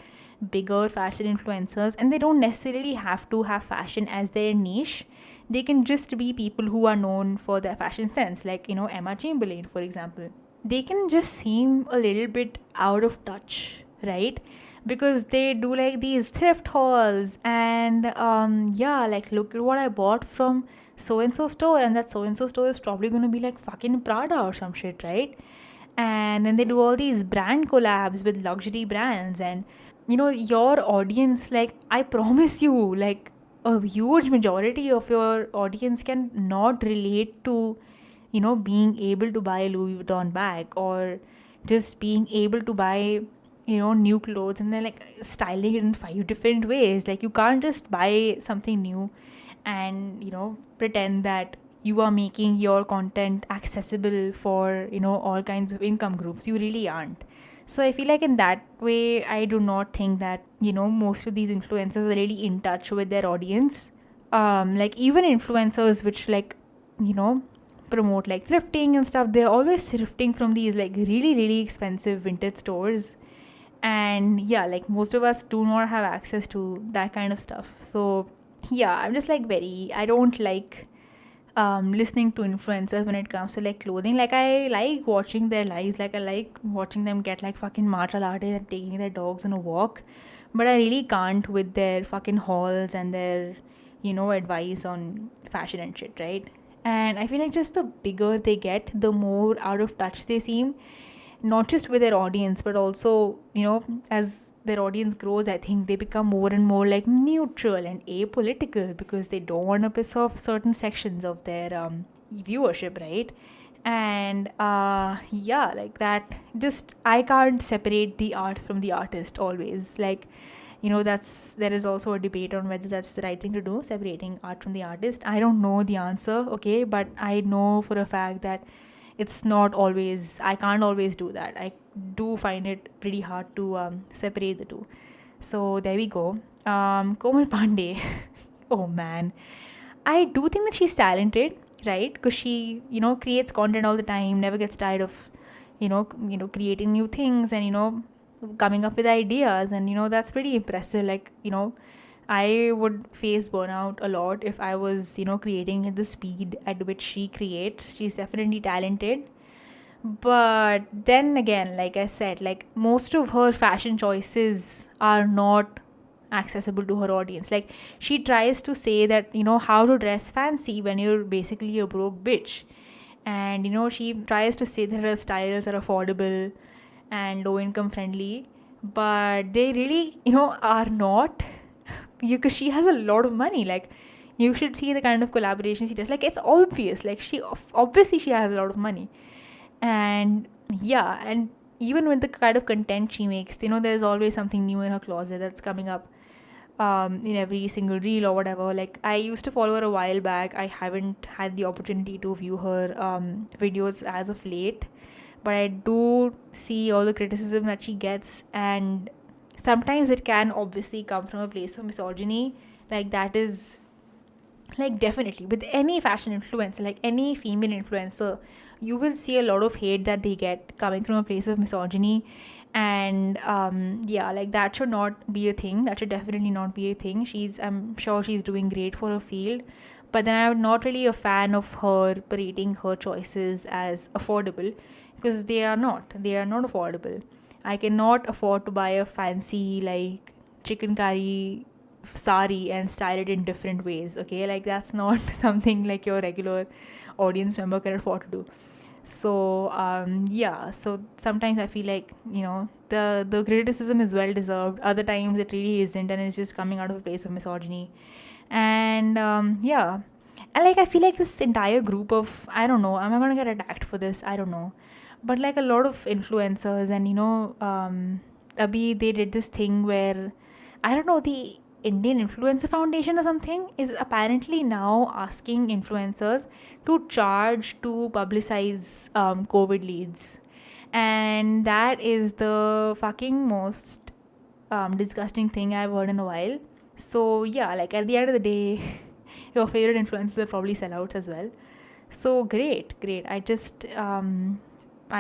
bigger fashion influencers, and they don't necessarily have to have fashion as their niche. They can just be people who are known for their fashion sense, like Emma Chamberlain, for example. They can just seem a little bit out of touch, right? Because they do like these thrift hauls, and yeah, like, look at what I bought from so and so store, and that so and so store is probably going to be like fucking Prada or some shit, right? And then they do all these brand collabs with luxury brands, and your audience, like, I promise you, like, a huge majority of your audience can not relate to being able to buy a Louis Vuitton bag, or just being able to buy new clothes, and then like styling it in five different ways. Like, you can't just buy something new and pretend that you are making your content accessible for all kinds of income groups. You really aren't. So I feel like in that way, I do not think that most of these influencers are really in touch with their audience. Like, even influencers which, like, you know promote like thrifting and stuff, they're always thrifting from these like really expensive vintage stores. And yeah, like, most of us do not have access to that kind of stuff. So yeah, I'm just like very, I don't like listening to influencers when it comes to like clothing. Like, I like watching their lives, like I like watching them get like fucking martial artists and taking their dogs on a walk, but I really can't with their fucking hauls and their advice on fashion and shit, right? And I feel like just the bigger they get, the more out of touch they seem, not just with their audience, but also as their audience grows, I think they become more and more like neutral and apolitical, because they don't want to piss off certain sections of their viewership, right? And yeah, like that, just I can't separate the art from the artist always. Like, there is also a debate on whether that's the right thing to do, separating art from the artist. I don't know the answer, okay, but I know for a fact that it's not always, I can't always do that. I do find it pretty hard to separate the two. So there we go. Komal Pandey. Oh man, I do think that she's talented, right? Because she, creates content all the time, never gets tired of, creating new things and coming up with ideas, and that's pretty impressive. Like, I would face burnout a lot if I was, creating at the speed at which she creates. She's definitely talented. But then again, like I said, like most of her fashion choices are not accessible to her audience. Like she tries to say that, how to dress fancy when you're basically a broke bitch. And, she tries to say that her styles are affordable and low income friendly, but they really, are not. Because she has a lot of money. Like you should see the kind of collaboration she does. Like it's obvious. Like she obviously she has a lot of money. And yeah, and even with the kind of content she makes, there's always something new in her closet that's coming up in every single reel or whatever. Like I used to follow her a while back. I haven't had the opportunity to view her videos as of late, but I do see all the criticism that she gets, and sometimes it can obviously come from a place of misogyny. Like that is, like, definitely with any fashion influencer, like any female influencer, you will see a lot of hate that they get coming from a place of misogyny. And yeah, like that should not be a thing. That should definitely not be a thing. I'm sure she's doing great for her field, but then I'm not really a fan of her parading her choices as affordable, because they are not affordable. I cannot afford to buy a fancy, like, chicken curry sari and style it in different ways. Okay, like that's not something like your regular audience member can afford to do. So yeah, so sometimes I feel like, the criticism is well deserved. Other times it really isn't, and it's just coming out of a place of misogyny. And yeah, and like I feel like this entire group of, I don't know, am I gonna get attacked for this? I don't know, but like a lot of influencers, and abhi they did this thing where, I don't know, the Indian Influencer Foundation or something is apparently now asking influencers to charge to publicize COVID leads. And that is the fucking most disgusting thing I've heard in a while. So, yeah, like at the end of the day, your favorite influencers are probably sellouts as well. So, great, great. I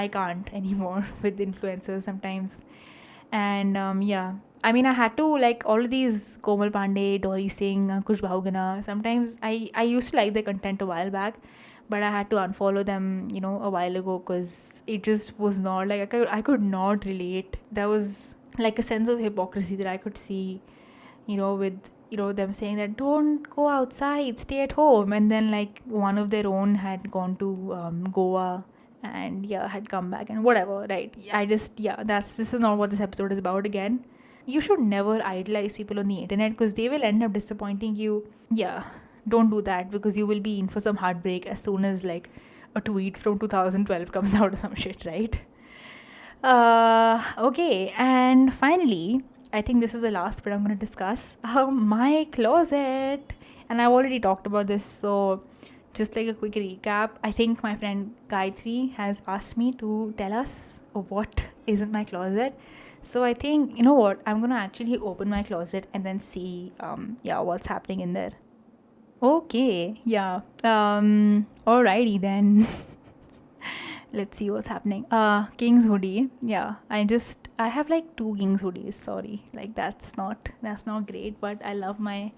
can't anymore with influencers sometimes. And yeah, I mean, I had to, like, all of these Komal Pandey, Dolly Singh, Ankush Bahugana. Sometimes I used to like their content a while back, but I had to unfollow them, a while ago, because it just was not like I could not relate. There was like a sense of hypocrisy that I could see, with them saying that don't go outside, stay at home, and then like one of their own had gone to Goa, and yeah, had come back and whatever, right? I just, yeah, this is not what this episode is about. Again, you should never idolize people on the internet, because they will end up disappointing you. Yeah, don't do that, because you will be in for some heartbreak as soon as like a tweet from 2012 comes out or some shit, right? Okay, and finally, I think this is the last bit I'm going to discuss. My closet. And I've already talked about this, so just like a quick recap, I think my friend Gayatri has asked me to tell us what is in my closet. So I think, you know what, I'm going to actually open my closet and then see, yeah, what's happening in there. Okay, yeah. Alrighty then. Let's see what's happening. King's hoodie. Yeah, I have like two King's hoodies. Sorry, like that's not great, but I love me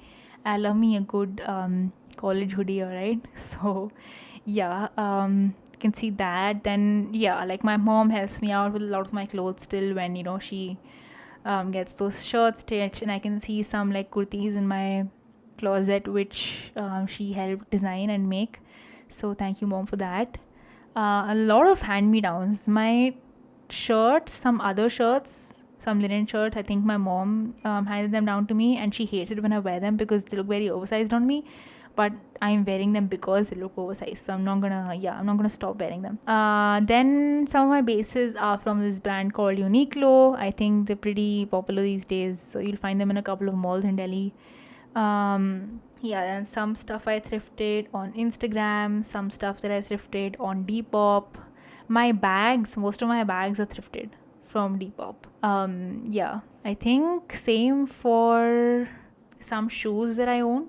a good college hoodie. Alright, so yeah, you can see that. Then yeah, like my mom helps me out with a lot of my clothes still when she gets those shirts stitched, and I can see some like kurtis in my closet which she helped design and make. So thank you, mom, for that. A lot of hand me downs. My shirts, some other shirts, some linen shirts, I think my mom handed them down to me, and she hates it when I wear them because they look very oversized on me. But I'm wearing them because they look oversized, so I'm not gonna stop wearing them. Then some of my bases are from this brand called Uniqlo. I think they're pretty popular these days, so you'll find them in a couple of malls in Delhi. Yeah, and some stuff I thrifted on Instagram, some stuff that I thrifted on Depop. My bags, most of my bags are thrifted from Depop. Yeah, I think same for some shoes that I own.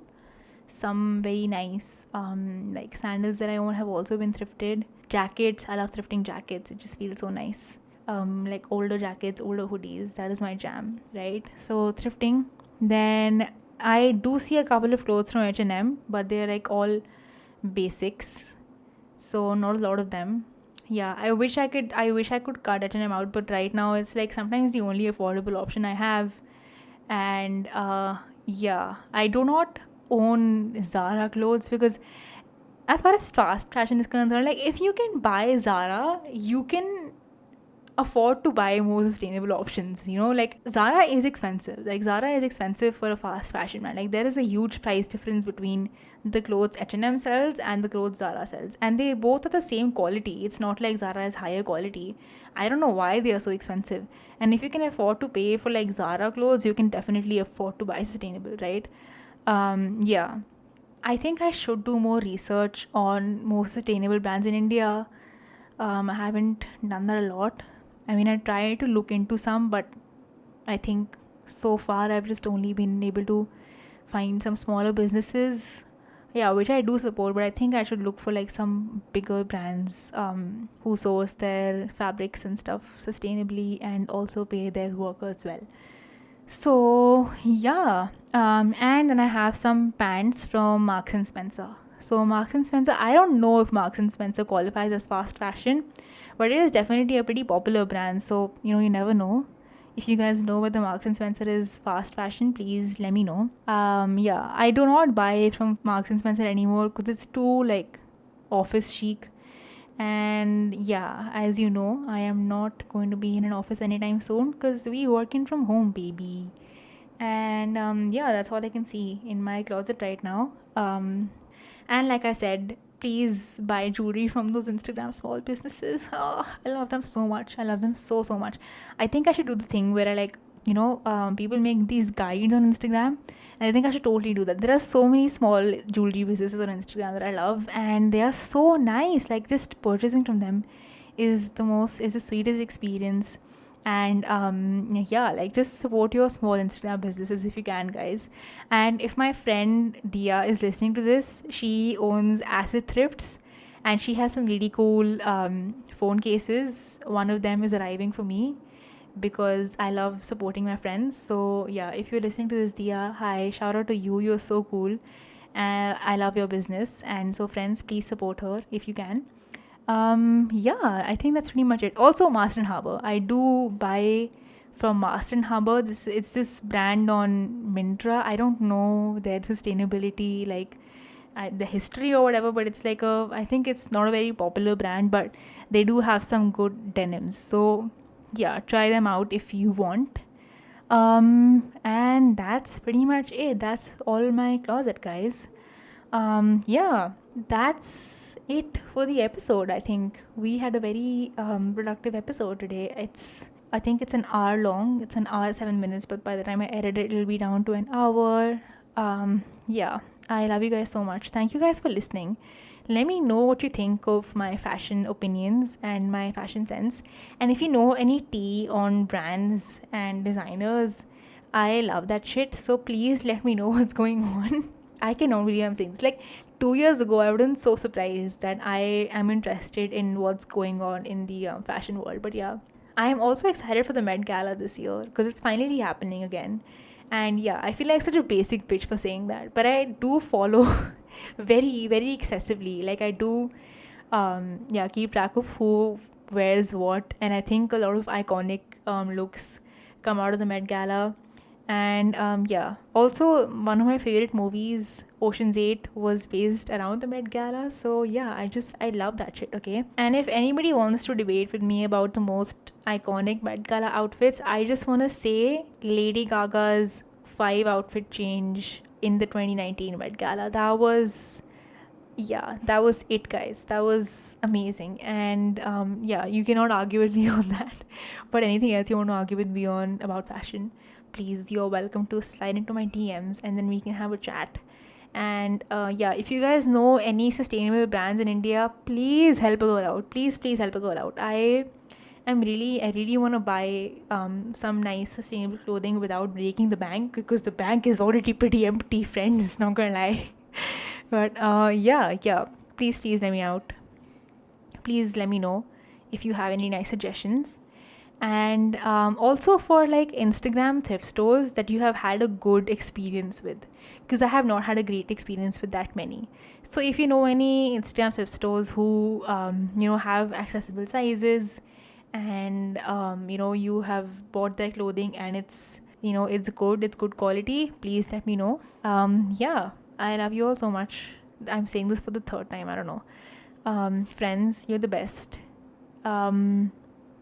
Some very nice like sandals that I own have also been thrifted. Jackets, I love thrifting jackets. It just feels so nice. Like older jackets, older hoodies, that is my jam, right? So thrifting. Then I do see a couple of clothes from H&M, but they're like all basics, so not a lot of them. Yeah, I wish I could cut H&M out, but right now it's like sometimes the only affordable option I have. And yeah, I do not own Zara clothes because as far as fast fashion is concerned, like if you can buy Zara, you can afford to buy more sustainable options. Like Zara is expensive. Like Zara is expensive for a fast fashion brand. Like there is a huge price difference between the clothes H&M sells and the clothes Zara sells, and they both are the same quality. It's not like Zara is higher quality. I don't know why they are so expensive. And if you can afford to pay for like Zara clothes, you can definitely afford to buy sustainable, right? Yeah, I think I should do more research on more sustainable brands in India. I haven't done that a lot. I mean, I try to look into some, but I think so far I've just only been able to find some smaller businesses, yeah, which I do support, but I think I should look for like some bigger brands who source their fabrics and stuff sustainably and also pay their workers well. So yeah, and then I have some pants from Marks and Spencer. So Marks and Spencer, I don't know if Marks and Spencer qualifies as fast fashion, but it is definitely a pretty popular brand. So you never know. If you guys know whether Marks and Spencer is fast fashion, please let me know. Yeah, I do not buy from Marks and Spencer anymore because it's too like office chic. And yeah, as you know, I am not going to be in an office anytime soon because we working from home, baby. And yeah, that's all I can see in my closet right now. And like I said, please buy jewelry from those Instagram small businesses. Oh, I love them so much. I love them so so much. I think I should do the thing where I like people make these guides on Instagram, and I think I should totally do that. There are so many small jewelry businesses on Instagram that I love, and they are so nice. Like just purchasing from them is the sweetest experience. And yeah, like just support your small Instagram businesses if you can, guys. And if my friend Dia is listening to this, she owns Acid Thrifts, and she has some really cool phone cases. One of them is arriving for me because I love supporting my friends. So yeah, if you're listening to this, Dia, hi, shout out to you. You're so cool, and I love your business. And so friends, please support her if you can. Yeah, I think that's pretty much it. Also, Master and Harbor, I do buy from Master and Harbor. It's this brand on Mintra. I don't know their sustainability, like the history or whatever, but it's like I think it's not a very popular brand, but they do have some good denims. So yeah, try them out if you want. And that's pretty much it. That's all my closet, guys. Yeah, that's it for the episode. I think we had a very productive episode today. I think it's an hour long. It's an hour 7 minutes, but by the time I edit it, it'll be down to an hour. Yeah, I love you guys so much. Thank you guys for listening. Let me know what you think of my fashion opinions and my fashion sense. And if you know any tea on brands and designers, I love that shit. So please let me know what's going on. I cannot believe I'm saying this. Like 2 years ago, I wouldn't so surprised that I am interested in what's going on in the fashion world. But yeah, I am also excited for the Met Gala this year because it's finally happening again. And yeah, I feel like such a basic bitch for saying that, but I do follow very, very excessively. Like I do, yeah, keep track of who wears what, and I think a lot of iconic looks come out of the Met Gala. And yeah, also one of my favorite movies, Ocean's 8, was based around the Met Gala. So yeah, I love that shit. Okay, and if anybody wants to debate with me about the most iconic Met Gala outfits, I just want to say Lady Gaga's 5 outfit change in the 2019 Met Gala. That was, yeah, that was it, guys. That was amazing. And yeah, you cannot argue with me on that. But anything else you want to argue with me on about fashion, please, you're welcome to slide into my DMs and then we can have a chat. And yeah, if you guys know any sustainable brands in India, please help a girl out. Please help a girl out. I really want to buy some nice sustainable clothing without breaking the bank, because the bank is already pretty empty, friends. Not gonna lie. But yeah. Please let me out. Please let me know if you have any nice suggestions. And also for like Instagram thrift stores that you have had a good experience with, because I have not had a great experience with that many. So if you know any Instagram thrift stores who have accessible sizes, and you have bought their clothing and it's good quality, please let me know. Yeah, I love you all so much. I'm saying this for the third time, I don't know. Friends, you're the best.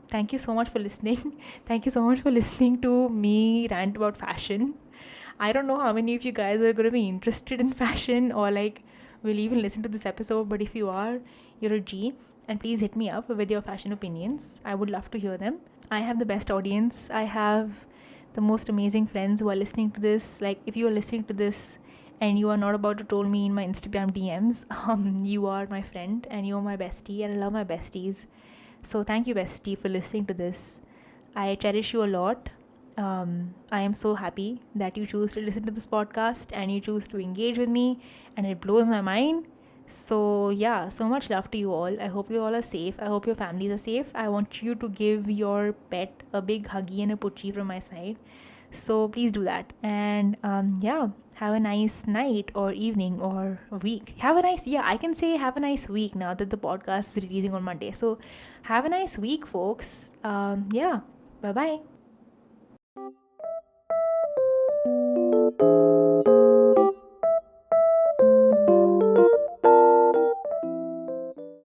Thank you so much for listening. Thank you so much for listening to me rant about fashion. I don't know how many of you guys are going to be interested in fashion, or like will even listen to this episode, but if you are, you're a G, and please hit me up with your fashion opinions. I would love to hear them. I have the best audience. I have the most amazing friends who are listening to this. Like, if you are listening to this and you are not about to troll me in my Instagram DMs, you are my friend and you are my bestie, and I love my besties. So thank you, bestie, for listening to this. I cherish you a lot. I am so happy that you choose to listen to this podcast and you choose to engage with me, and it blows my mind. So yeah, so much love to you all. I hope you all are safe. I hope your families are safe. I want you to give your pet a big huggy and a poochie from my side. So please do that. And yeah, have a nice night or evening or week. I can say have a nice week now that the podcast is releasing on Monday. So have a nice week, folks. Yeah, bye bye.